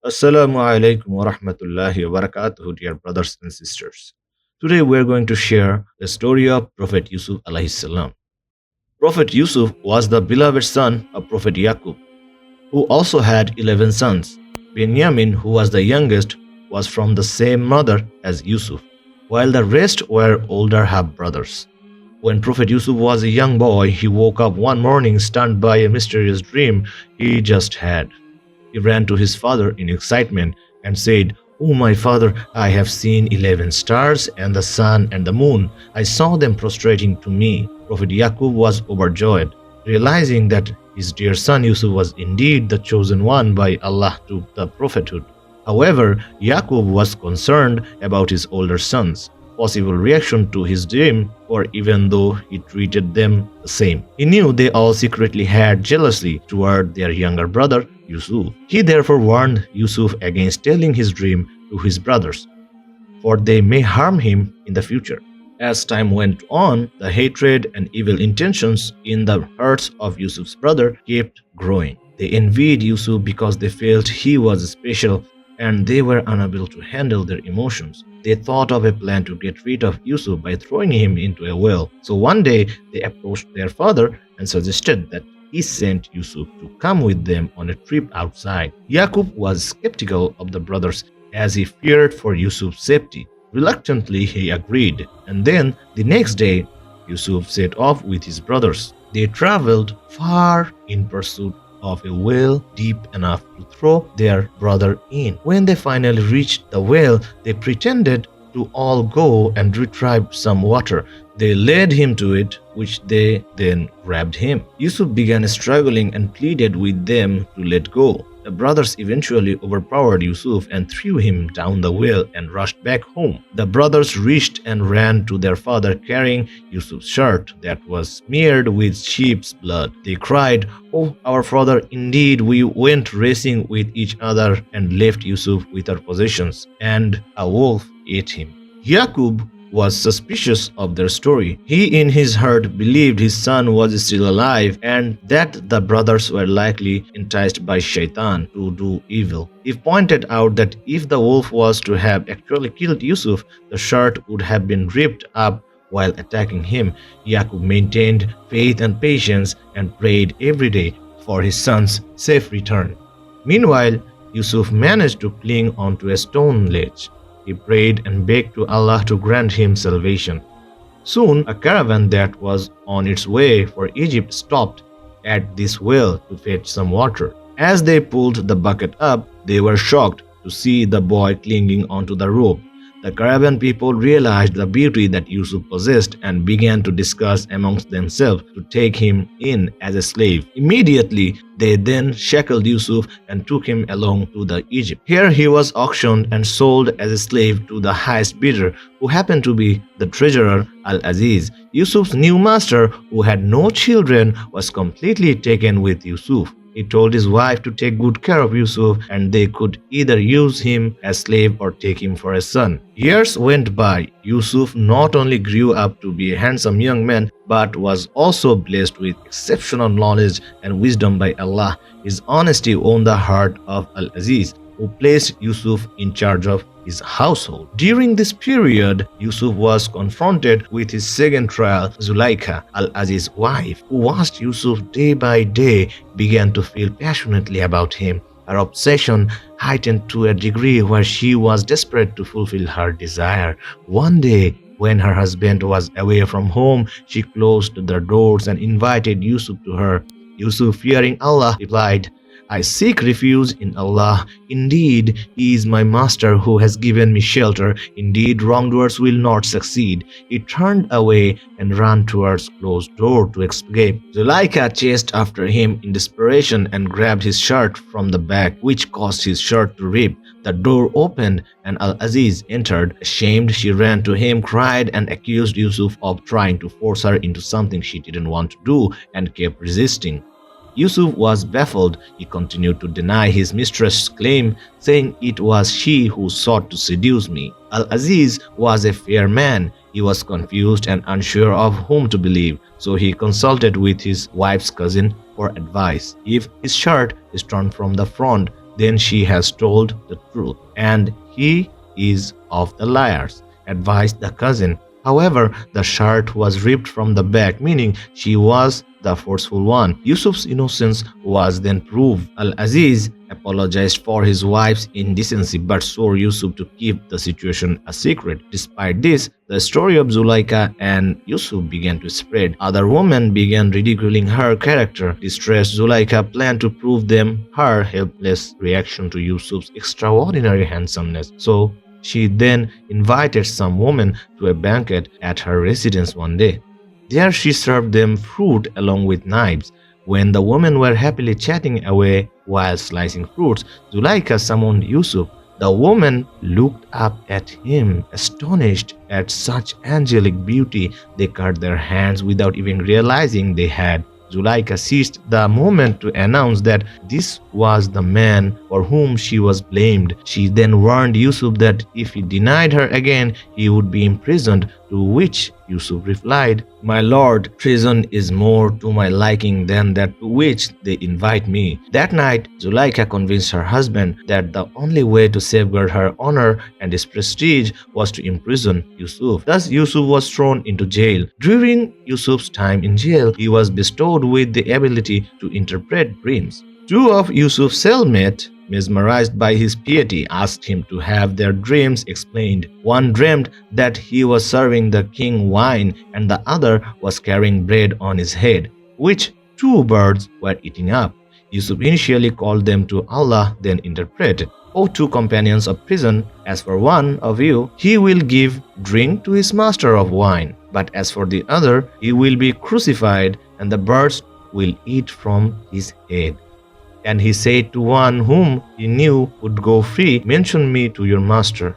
Assalamu alaikum wa rahmatullahi wa barakatuh, dear brothers and sisters. Today we are going to share the story of Prophet Yusuf alayhi salam. Prophet Yusuf was the beloved son of Prophet Yaqub, who also had 11 sons. Benjamin, who was the youngest, was from the same mother as Yusuf, while the rest were older half brothers. When Prophet Yusuf was a young boy, he woke up one morning stunned by a mysterious dream he just had. He ran to his father in excitement and said, "Oh, my father, I have seen 11 stars and the sun and the moon. I saw them prostrating to me." Prophet Yaqub was overjoyed, realizing that his dear son Yusuf was indeed the chosen one by Allah to the prophethood. However, Yaqub was concerned about his older sons' possible reaction to his dream, or even though he treated them the same. He knew they all secretly had jealousy toward their younger brother, Yusuf. He therefore warned Yusuf against telling his dream to his brothers, for they may harm him in the future. As time went on, the hatred and evil intentions in the hearts of Yusuf's brother kept growing. They envied Yusuf because they felt he was special and they were unable to handle their emotions. They thought of a plan to get rid of Yusuf by throwing him into a well. So one day they approached their father and suggested that he sent Yusuf to come with them on a trip outside. Yaqub was skeptical of the brothers as he feared for Yusuf's safety. Reluctantly, he agreed, and then the next day, Yusuf set off with his brothers. They traveled far in pursuit of a well deep enough to throw their brother in. When they finally reached the well, they pretended to all go and retrieve some water. They led him to it, which they then grabbed him. Yusuf began struggling and pleaded with them to let go. The brothers eventually overpowered Yusuf and threw him down the well and rushed back home. The brothers reached and ran to their father carrying Yusuf's shirt that was smeared with sheep's blood. They cried, "Oh, our father, indeed we went racing with each other and left Yusuf with our possessions, and a wolf ate him." Yaqub was suspicious of their story. He in his heart believed his son was still alive and that the brothers were likely enticed by shaitan to do evil. He pointed out that if the wolf was to have actually killed Yusuf, the shirt would have been ripped up while attacking him. Yaqub maintained faith and patience and prayed every day for his son's safe return. Meanwhile, Yusuf managed to cling onto a stone ledge. He prayed and begged to Allah to grant him salvation. Soon, a caravan that was on its way for Egypt stopped at this well to fetch some water. As they pulled the bucket up, they were shocked to see the boy clinging onto the rope. The caravan people realized the beauty that Yusuf possessed and began to discuss amongst themselves to take him in as a slave. Immediately, they then shackled Yusuf and took him along to the Egypt. Here he was auctioned and sold as a slave to the highest bidder, who happened to be the treasurer Al-Aziz. Yusuf's new master, who had no children, was completely taken with Yusuf. He told his wife to take good care of Yusuf and they could either use him as slave or take him for a son. Years went by. Yusuf not only grew up to be a handsome young man but was also blessed with exceptional knowledge and wisdom by Allah. His honesty won the heart of Al-Aziz, who placed Yusuf in charge of his household. During this period, Yusuf was confronted with his second trial. Zulaikha, Al-Aziz's wife, who watched Yusuf day by day, began to feel passionately about him. Her obsession heightened to a degree where she was desperate to fulfill her desire. One day, when her husband was away from home, she closed the doors and invited Yusuf to her. Yusuf, fearing Allah, replied, "I seek refuge in Allah. Indeed, He is my master who has given me shelter. Indeed, wrongdoers will not succeed." He turned away and ran towards closed door to escape. Zuleika chased after him in desperation and grabbed his shirt from the back, which caused his shirt to rip. The door opened and Al-Aziz entered. Ashamed, she ran to him, cried, and accused Yusuf of trying to force her into something she didn't want to do and kept resisting. Yusuf was baffled. He continued to deny his mistress's claim, saying it was she who sought to seduce me. Al-Aziz was a fair man. He was confused and unsure of whom to believe, so he consulted with his wife's cousin for advice. If his shirt is torn from the front, then she has told the truth, and he is of the liars, advised the cousin. However, the shirt was ripped from the back, meaning she was the forceful one. Yusuf's innocence was then proved. Al Aziz apologized for his wife's indecency but swore Yusuf to keep the situation a secret. Despite this, the story of Zuleika and Yusuf began to spread. Other women began ridiculing her character. Distressed Zuleika planned to prove them her helpless reaction to Yusuf's extraordinary handsomeness. So she then invited some women to a banquet at her residence one day. There she served them fruit along with knives. When the women were happily chatting away while slicing fruits, Zuleika summoned Yusuf. The woman looked up at him, astonished at such angelic beauty. They cut their hands without even realizing they had. Zuleika seized the moment to announce that this was the man for whom she was blamed. She then warned Yusuf that if he denied her again, he would be imprisoned, to which Yusuf replied, "My lord, prison is more to my liking than that to which they invite me." That night, Zuleika convinced her husband that the only way to safeguard her honor and his prestige was to imprison Yusuf. Thus, Yusuf was thrown into jail. During Yusuf's time in jail, he was bestowed with the ability to interpret dreams. Two of Yusuf's cellmates, mesmerized by his piety, asked him to have their dreams explained. One dreamed that he was serving the king wine, and the other was carrying bread on his head, which two birds were eating up. Yusuf initially called them to Allah, then interpreted, "O two companions of prison, as for one of you, he will give drink to his master of wine, but as for the other, he will be crucified, and the birds will eat from his head." And he said to one whom he knew would go free, "Mention me to your master."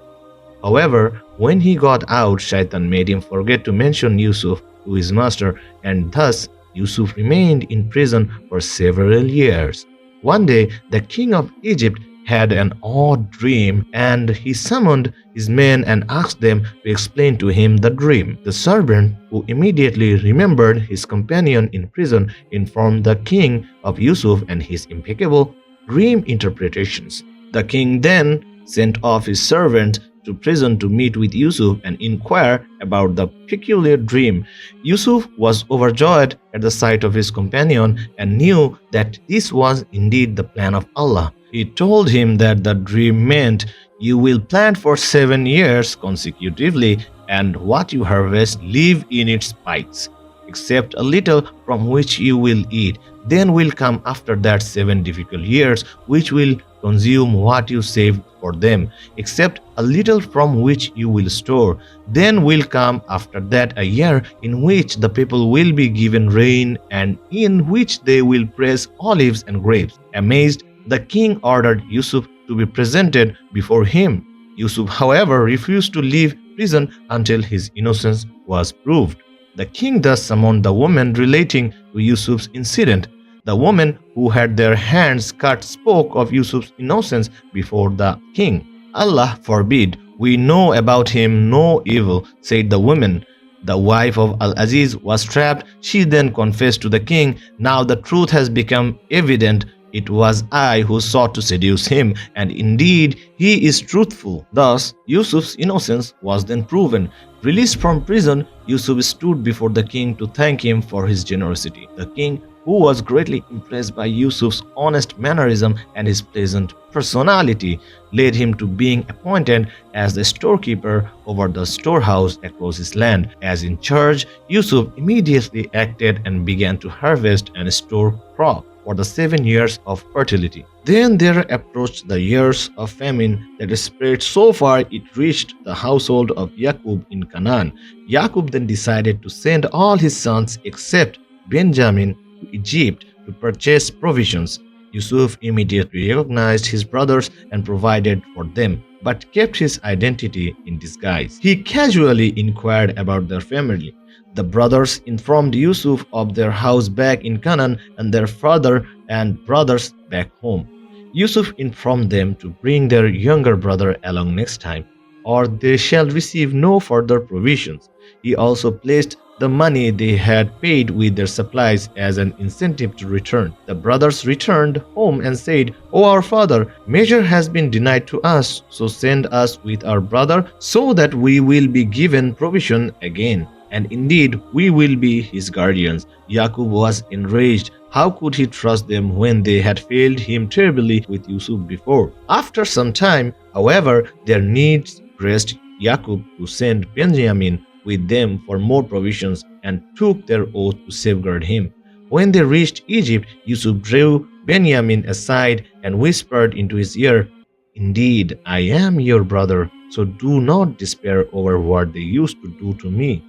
However, when he got out, Shaitan made him forget to mention Yusuf to his master, and thus Yusuf remained in prison for several years. One day, the king of Egypt had an odd dream, and he summoned his men and asked them to explain to him the dream. The servant, who immediately remembered his companion in prison, informed the king of Yusuf and his impeccable dream interpretations. The king then sent off his servant to prison to meet with Yusuf and inquire about the peculiar dream. Yusuf was overjoyed at the sight of his companion and knew that this was indeed the plan of Allah. He told him that the dream meant, "You will plant for 7 years consecutively, and what you harvest leave in its spikes, except a little from which you will eat. Then will come after that 7 difficult years, which will consume what you saved for them, except a little from which you will store. Then will come after that a year in which the people will be given rain, and in which they will press olives and grapes." Amazed, the king ordered Yusuf to be presented before him. Yusuf, however, refused to leave prison until his innocence was proved. The king thus summoned the woman relating to Yusuf's incident. The women who had their hands cut spoke of Yusuf's innocence before the king. "Allah forbid, we know about him no evil," said the women. The wife of Al-Aziz was trapped. She then confessed to the king, "Now the truth has become evident. It was I who sought to seduce him, and indeed he is truthful." Thus, Yusuf's innocence was then proven. Released from prison, Yusuf stood before the king to thank him for his generosity. The king, who was greatly impressed by Yusuf's honest mannerism and his pleasant personality, led him to being appointed as the storekeeper over the storehouse across his land. As in charge, Yusuf immediately acted and began to harvest and store crop for the 7 years of fertility. Then there approached the years of famine that spread so far it reached the household of Yaqub in Canaan. Yaqub then decided to send all his sons except Benjamin to Egypt to purchase provisions. Yusuf immediately recognized his brothers and provided for them, but kept his identity in disguise. He casually inquired about their family. The brothers informed Yusuf of their house back in Canaan and their father and brothers back home. Yusuf informed them to bring their younger brother along next time, or they shall receive no further provisions. He also placed the money they had paid with their supplies as an incentive to return. The brothers returned home and said, "O our father, measure has been denied to us, so send us with our brother so that we will be given provision again. And indeed, we will be his guardians." Yaqub was enraged. How could he trust them when they had failed him terribly with Yusuf before? After some time, however, their needs pressed Yaqub to send Benjamin with them for more provisions and took their oath to safeguard him. When they reached Egypt, Yusuf drew Benjamin aside and whispered into his ear, "Indeed, I am your brother, so do not despair over what they used to do to me."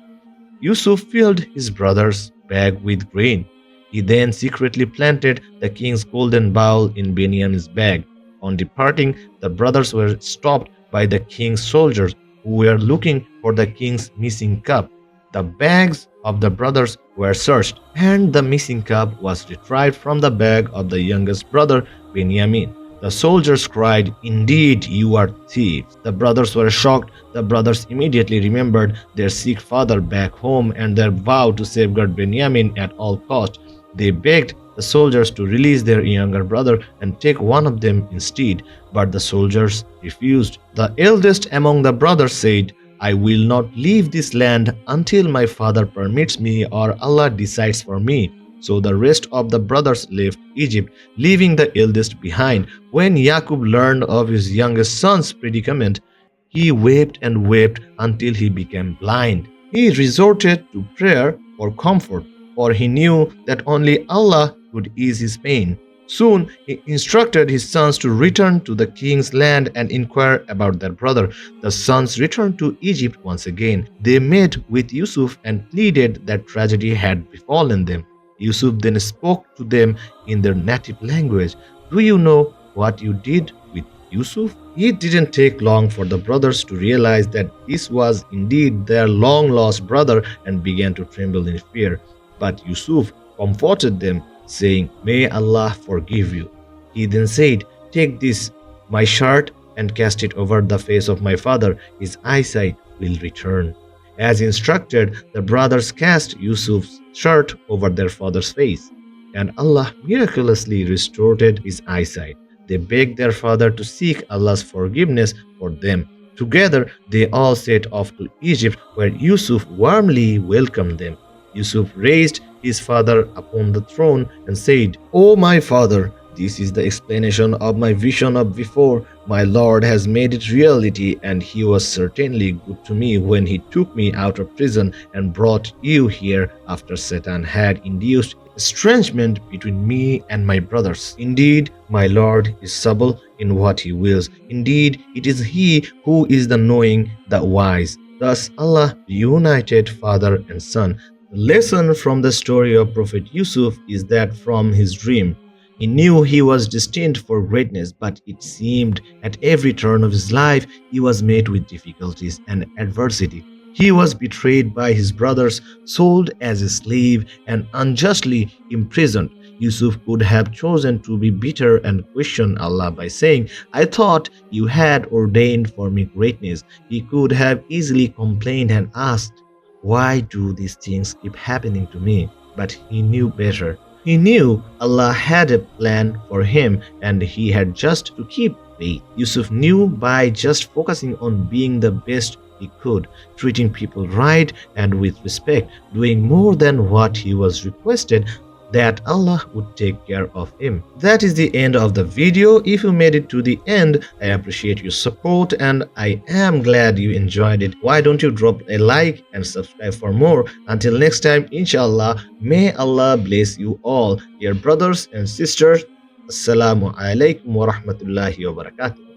Yusuf filled his brother's bag with grain. He then secretly planted the king's golden bowl in Benjamin's bag. On departing, the brothers were stopped by the king's soldiers who were looking for the king's missing cup. The bags of the brothers were searched, and the missing cup was retrieved from the bag of the youngest brother, Benjamin. The soldiers cried, "Indeed, you are thieves." The brothers were shocked. The brothers immediately remembered their sick father back home and their vow to safeguard Benjamin at all costs. They begged the soldiers to release their younger brother and take one of them instead, but the soldiers refused. The eldest among the brothers said, "I will not leave this land until my father permits me or Allah decides for me." So the rest of the brothers left Egypt, leaving the eldest behind. When Yaqub learned of his youngest son's predicament, he wept and wept until he became blind. He resorted to prayer for comfort, for he knew that only Allah could ease his pain. Soon he instructed his sons to return to the king's land and inquire about their brother. The sons returned to Egypt once again. They met with Yusuf and pleaded that tragedy had befallen them. Yusuf then spoke to them in their native language. "Do you know what you did with Yusuf?" It didn't take long for the brothers to realize that this was indeed their long-lost brother and began to tremble in fear. But Yusuf comforted them, saying, "May Allah forgive you." He then said, "Take this, my shirt, and cast it over the face of my father. His eyesight will return." As instructed, the brothers cast Yusuf's shirt over their father's face, and Allah miraculously restored his eyesight. They begged their father to seek Allah's forgiveness for them. Together, they all set off to Egypt, where Yusuf warmly welcomed them. Yusuf raised his father upon the throne and said, "O my father, this is the explanation of my vision of before. My Lord has made it reality, and he was certainly good to me when he took me out of prison and brought you here after Satan had induced estrangement between me and my brothers. Indeed, my Lord is subtle in what he wills. Indeed, it is he who is the knowing, the wise." Thus Allah reunited father and son. The lesson from the story of Prophet Yusuf is that from his dream, he knew he was destined for greatness, but it seemed at every turn of his life he was met with difficulties and adversity. He was betrayed by his brothers, sold as a slave, and unjustly imprisoned. Yusuf could have chosen to be bitter and question Allah by saying, "I thought you had ordained for me greatness." He could have easily complained and asked, "Why do these things keep happening to me?" But he knew better. He knew Allah had a plan for him and he had just to keep faith. Yusuf knew by just focusing on being the best he could, treating people right and with respect, doing more than what he was requested, that Allah would take care of him. That is the end of the video. If you made it to the end, I appreciate your support and I am glad you enjoyed it. Why don't you drop a like and subscribe for more? Until next time, inshallah, may Allah bless you all. Dear brothers and sisters, Assalamu alaikum wa rahmatullahi wa barakatuh.